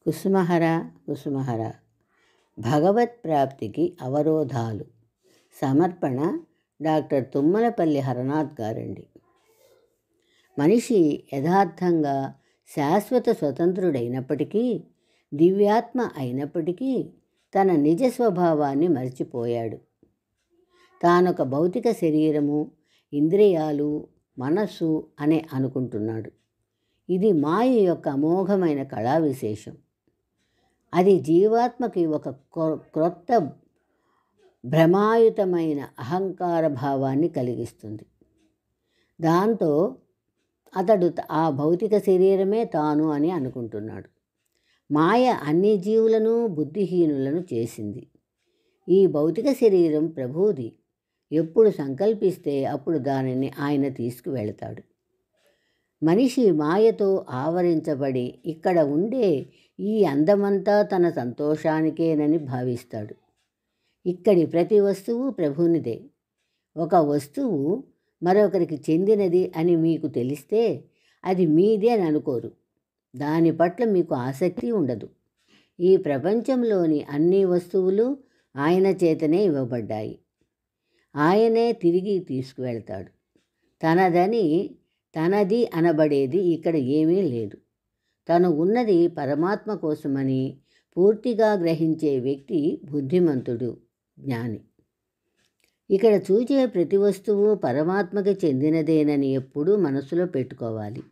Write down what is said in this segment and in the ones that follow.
కుసుమహర కుసుమహర భగవత్ ప్రాప్తికి అవరోధాలు. సమర్పణ డాక్టర్ తుమ్మలపల్లి హరనాథ్ గారండి. మనిషి యథార్థంగా శాశ్వత స్వతంత్రుడైనప్పటికీ, దివ్యాత్మ అయినప్పటికీ తన నిజ స్వభావాన్ని మర్చిపోయాడు. తానొక భౌతిక శరీరము, ఇంద్రియాలు, మనస్సు అనే అనుకుంటున్నాడు. ఇది మాయ యొక్క అమోఘమైన కళా విశేషం. అది జీవాత్మకి ఒక క్రొత్త భ్రమాయుతమైన అహంకార భావాన్ని కలిగిస్తుంది. దాంతో అతడు ఆ భౌతిక శరీరమే తాను అని అనుకుంటున్నాడు. మాయ అన్ని జీవులను బుద్ధిహీనులను చేసింది. ఈ భౌతిక శరీరం ప్రభువుది. ఎప్పుడు సంకల్పిస్తే అప్పుడు దానిని ఆయన తీసుకువెళతాడు. మనిషి మాయతో ఆవరించబడి ఇక్కడ ఉండే ఈ అందమంతా తన సంతోషానికేనని భావిస్తాడు. ఇక్కడి ప్రతి వస్తువు ప్రభునిదే. ఒక వస్తువు మరొకరికి చెందినది అని మీకు తెలిస్తే అది మీదే అని అనుకోరు. దాని పట్ల మీకు ఆసక్తి ఉండదు. ఈ ప్రపంచంలోని అన్ని వస్తువులు ఆయన చేతనే ఇవ్వబడ్డాయి. ఆయనే తిరిగి తీసుకువెళ్తాడు. తనది అనబడేది ఇక్కడ ఏమీ లేదు. తను ఉన్నది పరమాత్మ కోసమని పూర్తిగా గ్రహించే వ్యక్తి బుద్ధిమంతుడు, జ్ఞాని. ఇక్కడ చూచే ప్రతి వస్తువు పరమాత్మకి చెందినదేనని ఎప్పుడూ మనసులో పెట్టుకోవాలి.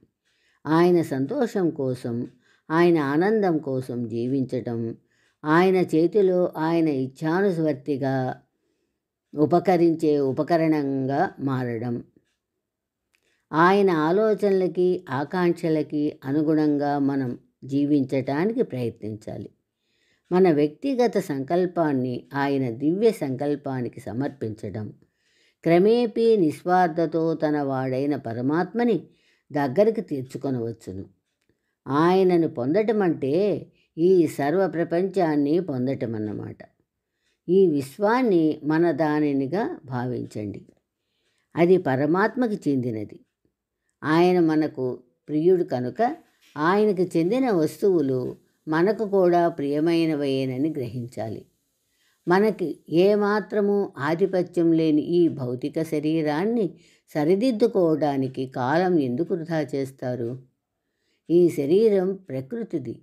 ఆయన సంతోషం కోసం, ఆయన ఆనందం కోసం జీవించటం, ఆయన చేతిలో ఆయన ఇచ్ఛానువర్తిగా ఉపకరించే ఉపకరణంగా మారడం, ఆయన ఆలోచనలకి ఆకాంక్షలకి అనుగుణంగా మనం జీవించటానికి ప్రయత్నించాలి. మన వ్యక్తిగత సంకల్పాన్ని ఆయన దివ్య సంకల్పానికి సమర్పించడం, క్రమేపీ నిస్వార్థతో తన వాడైన పరమాత్మని దగ్గరికి తీర్చుకొనవచ్చును. ఆయనను పొందటం అంటే ఈ సర్వ ప్రపంచాన్ని పొందటం అన్నమాట. ఈ విశ్వాన్ని మన దానినిగా భావించండి. అది పరమాత్మకి చెందినది. ఆయన మనకు ప్రియుడు కనుక ఆయనకు చెందిన వస్తువులు మనకు కూడా ప్రియమైనవేనని గ్రహించాలి. మనకి ఏమాత్రము ఆధిపత్యం లేని ఈ భౌతిక శరీరాన్ని సరిదిద్దుకోవడానికి కాలం ఎందుకు వృధా చేస్తారు? ఈ శరీరం ప్రకృతిది.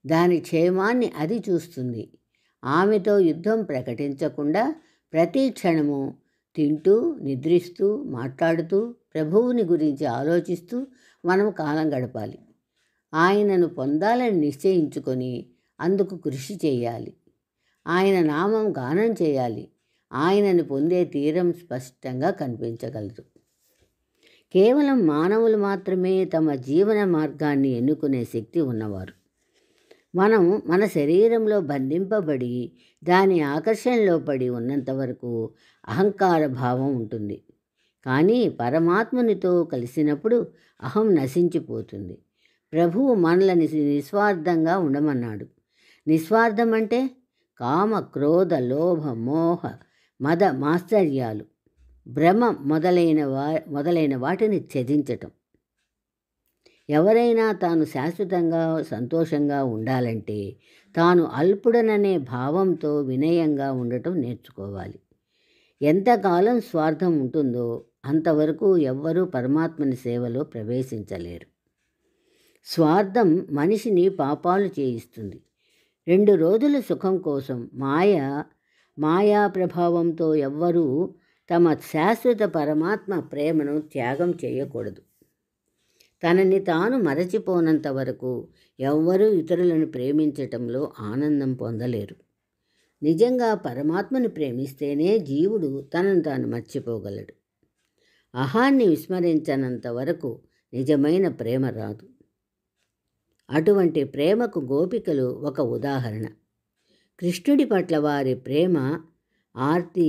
దాని క్షేమాన్ని అది చూస్తుంది. ఆమెతో యుద్ధం ప్రకటించకుండా ప్రతి క్షణము తింటూ, నిద్రిస్తూ, మాట్లాడుతూ, ప్రభువుని గురించి ఆలోచిస్తూ మనం కాలం గడపాలి. ఆయనను పొందాలని నిశ్చయించుకొని అందుకు కృషి చేయాలి. ఆయన నామం గానం చేయాలి. ఆయనను పొందే తీరం స్పష్టంగా కనిపించగలదు. కేవలం మానవులు మాత్రమే తమ జీవన మార్గాన్ని ఎన్నుకునే శక్తి ఉన్నవారు. మనం మన శరీరంలో బంధింపబడి దాని ఆకర్షణలో పడి ఉన్నంత వరకు అహంకార భావం ఉంటుంది. కానీ పరమాత్మునితో కలిసినప్పుడు అహం నశించిపోతుంది. ప్రభువు మనల్ని నిస్వార్థంగా ఉండమన్నాడు. నిస్వార్థం అంటే కామ, క్రోధ, లోభ, మోహ, మద మాత్సర్యాలు, భ్రమ మొదలైన వాటిని త్యజించటం. ఎవరైనా తాను శాశ్వతంగా సంతోషంగా ఉండాలంటే తాను అల్పుడననే భావంతో వినయంగా ఉండటం నేర్చుకోవాలి. ఎంతకాలం స్వార్థం ఉంటుందో అంతవరకు ఎవ్వరూ పరమాత్మని సేవలో ప్రవేశించలేరు. స్వార్థం మనిషిని పాపాలు చేయిస్తుంది. 2 రోజుల సుఖం కోసం మాయా ప్రభావంతో ఎవ్వరూ తమ శాశ్వత పరమాత్మ ప్రేమను త్యాగం చేయకూడదు. తనని తాను మరచిపోనంత వరకు ఎవ్వరూ ఇతరులను ప్రేమించటంలో ఆనందం పొందలేరు. నిజంగా పరమాత్మని ప్రేమిస్తేనే జీవుడు తనను తాను మర్చిపోగలడు. అహాన్ని విస్మరించనంత వరకు నిజమైన ప్రేమ రాదు. అటువంటి ప్రేమకు గోపికలు ఒక ఉదాహరణ. కృష్ణుడి పట్ల వారి ప్రేమ ఆర్తి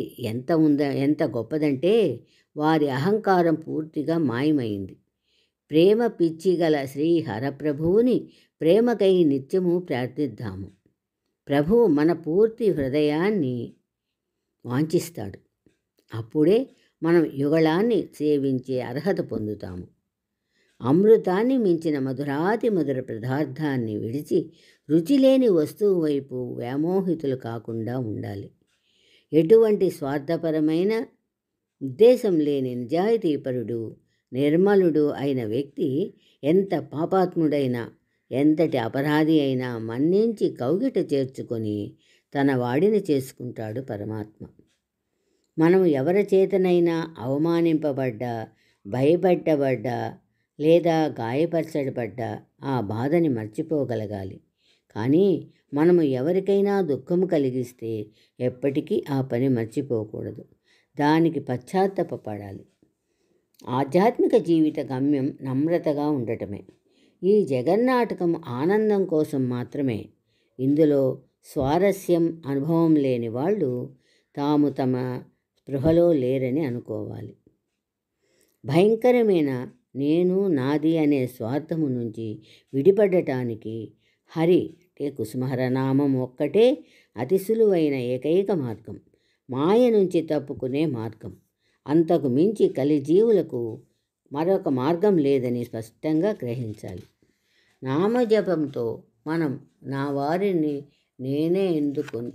ఎంత గొప్పదంటే వారి అహంకారం పూర్తిగా మాయమైంది. ప్రేమ పిచ్చి గల శ్రీ హరప్రభువుని ప్రేమకై నిత్యము ప్రార్థిద్దాము. ప్రభువు మన పూర్తి హృదయాన్ని వాంఛిస్తాడు. అప్పుడే మనం యుగళాన్ని సేవించే అర్హత పొందుతాము. అమృతాన్ని మించిన మధురాతి మధుర పదార్థాన్ని విడిచి రుచిలేని వస్తువు వైపు వ్యామోహితులు కాకుండా ఉండాలి. ఎటువంటి స్వార్థపరమైన ఉద్దేశం లేని నిజాయితీపరుడు, నిర్మలుడు అయిన వ్యక్తి ఎంత పాపాత్ముడైనా, ఎంతటి అపరాధి అయినా మన్నించి కౌగిట చేర్చుకొని తన వాడిని చేసుకుంటాడు పరమాత్మ. మనం ఎవరి చేతనైనా అవమానింపబడ్డా, భయపెట్టబడ్డా లేదా గాయపరచబడ్డా ఆ బాధని మర్చిపోగలగాలి. కానీ మనము ఎవరికైనా దుఃఖము కలిగిస్తే ఎప్పటికీ ఆ పని మర్చిపోకూడదు. దానికి పశ్చాత్తాపపడాలి. ఆధ్యాత్మిక జీవిత గమ్యం నమ్రతగా ఉండటమే. ఈ జగన్నాటకం ఆనందం కోసం మాత్రమే. ఇందులో స్వారస్యం అనుభవం లేని వాళ్ళు తాము తమ స్పృహలో లేరని అనుకోవాలి. భయంకరమైన నేను నాది అనే స్వార్థము నుంచి విడిపడటానికి హరి కుసుమహర నామం ఒక్కటే అతి సులువైన ఏకైక మార్గం, మాయ నుంచి తప్పుకునే మార్గం. అంతకు మించి కలిజీవులకు మరొక మార్గం లేదని స్పష్టంగా గ్రహించాలి. నామజపంతో మనం నా వారిని నేనే ఎందుకు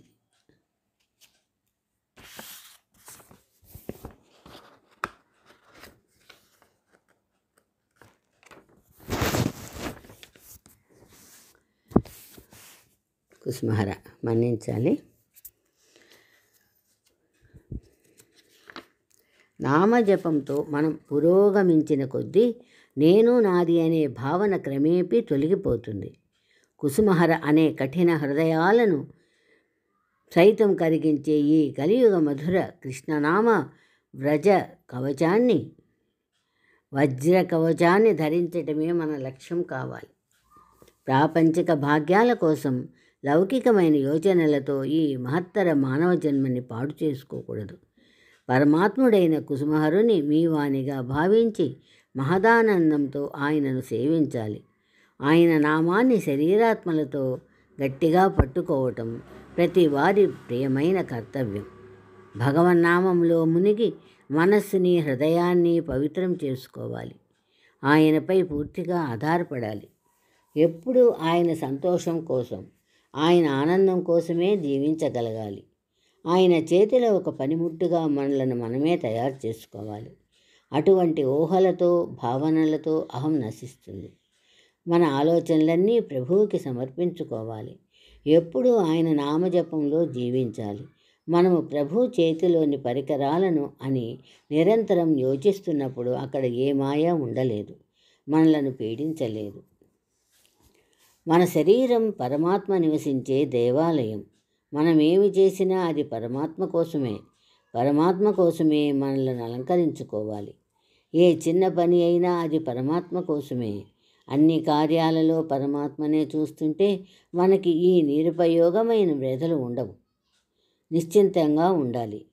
కుసుమహర మన్నించాలి. నామజపంతో మనం పురోగమించిన కొద్దీ నేను నాది అనే భావన క్రమేపీ తొలగిపోతుంది. కుసుమహర అనే కఠిన హృదయాలను సైతం కరిగించే ఈ కలియుగ మధుర కృష్ణనామ వ్రజ కవచాన్ని, వజ్ర కవచాన్ని ధరించటమే మన లక్ష్యం కావాలి. ప్రాపంచిక భాగ్యాల కోసం లౌకికమైన యోచనలతో ఈ మహత్తర మానవ జన్మని పాడు చేసుకోకూడదు. పరమాత్ముడైన కుసుమహరుని మీ వానిగా భావించి మహదానందంతో ఆయనను సేవించాలి. ఆయన నామాన్ని శరీరాత్మలతో గట్టిగా పట్టుకోవటం ప్రతి వారి ప్రియమైన కర్తవ్యం. భగవన్నామంలో మునిగి మనస్సుని, హృదయాన్ని పవిత్రం చేసుకోవాలి. ఆయనపై పూర్తిగా ఆధారపడాలి. ఎప్పుడూ ఆయన సంతోషం కోసం, ఆయన ఆనందం కోసమే జీవించగలగాలి. ఆయన చేతిలో ఒక పనిముట్టుగా మనలను మనమే తయారు చేసుకోవాలి. అటువంటి ఊహలతో, భావనలతో అహం నశిస్తుంది. మన ఆలోచనలన్నీ ప్రభువుకి సమర్పించుకోవాలి. ఎప్పుడూ ఆయన నామజపంలో జీవించాలి. మనము ప్రభు చేతిలోని పరికరాలను అని నిరంతరం యోచిస్తున్నప్పుడు అక్కడ ఏ మాయ ఉండలేదు, మనలను పీడించలేదు. మన శరీరం పరమాత్మ నివసించే దేవాలయం. మనమేమి చేసినా అది పరమాత్మ కోసమే. పరమాత్మ కోసమే మనలను అలంకరించుకోవాలి. ఏ చిన్న పని అయినా అది పరమాత్మ కోసమే. అన్ని కార్యాలలో పరమాత్మనే చూస్తుంటే మనకి ఈ నిరుపయోగమైన వ్యధలు ఉండవు. నిశ్చింతంగా ఉండాలి.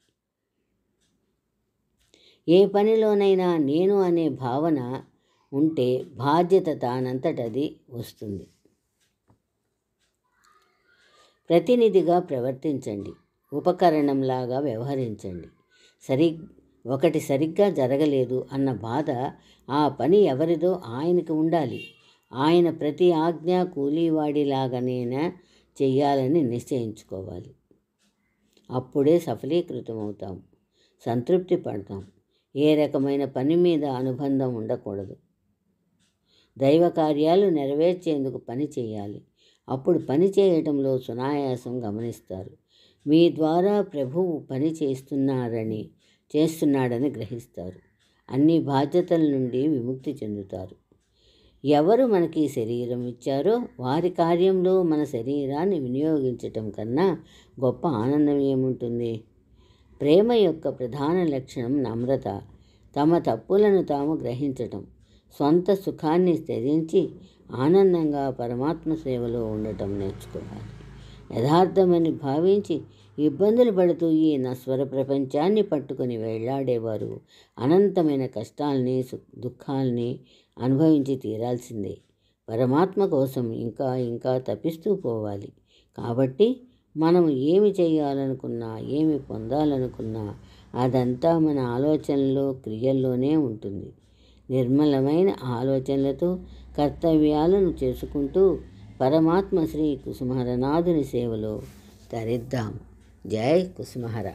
ఏ పనిలోనైనా నేను అనే భావన ఉంటే బాధ్యత తానంతటది వస్తుంది. ప్రతినిధిగా ప్రవర్తించండి. ఉపకరణంలాగా వ్యవహరించండి. ఒకటి సరిగ్గా జరగలేదు అన్న బాధ ఆ పని ఎవరిదో ఆయనకి ఉండాలి. ఆయన ప్రతి ఆజ్ఞ కూలీవాడిలాగానేనా చెయ్యాలని నిశ్చయించుకోవాలి. అప్పుడే సఫలీకృతమవుతాం, సంతృప్తి పడతాం. ఏ రకమైన పని మీద అనుబంధం ఉండకూడదు. దైవ కార్యాలు నెరవేర్చేందుకు పని చేయాలి. అప్పుడు పని చేయటంలో సునాయాసం గమనిస్తారు. మీ ద్వారా ప్రభువు పని చేస్తున్నాడని గ్రహిస్తారు. అన్ని బాధ్యతల నుండి విముక్తి చెందుతారు. ఎవరు మనకి శరీరం ఇచ్చారో వారి కార్యంలో మన శరీరాన్ని వినియోగించటం కన్నా గొప్ప ఆనందం ఏముంటుంది? ప్రేమ యొక్క ప్రధాన లక్షణం నమ్రత. తమ తప్పులను తాము గ్రహించటం, సొంత సుఖాన్ని త్యజించి ఆనందంగా పరమాత్మ సేవలో ఉండటం నేర్చుకోవాలి. యథార్థమని భావించి ఇబ్బందులు పడుతూ ఈ నశ్వర ప్రపంచాన్ని పట్టుకొని వెళ్లాడేవారు అనంతమైన కష్టాల్ని, దుఃఖాల్ని అనుభవించి తీరాల్సిందే. పరమాత్మ కోసం ఇంకా ఇంకా తపిస్తూ పోవాలి. కాబట్టి మనం ఏమి చేయాలనుకున్నా, ఏమి పొందాలనుకున్నా అదంతా మన ఆలోచనలో, క్రియల్లోనే ఉంటుంది. నిర్మలమైన ఆలోచనలతో కర్తవ్యాలను చేసుకుంటూ పరమాత్మ శ్రీ కుసుమహరనాథుని సేవలో తరిద్దాం. జై కుసుమహర.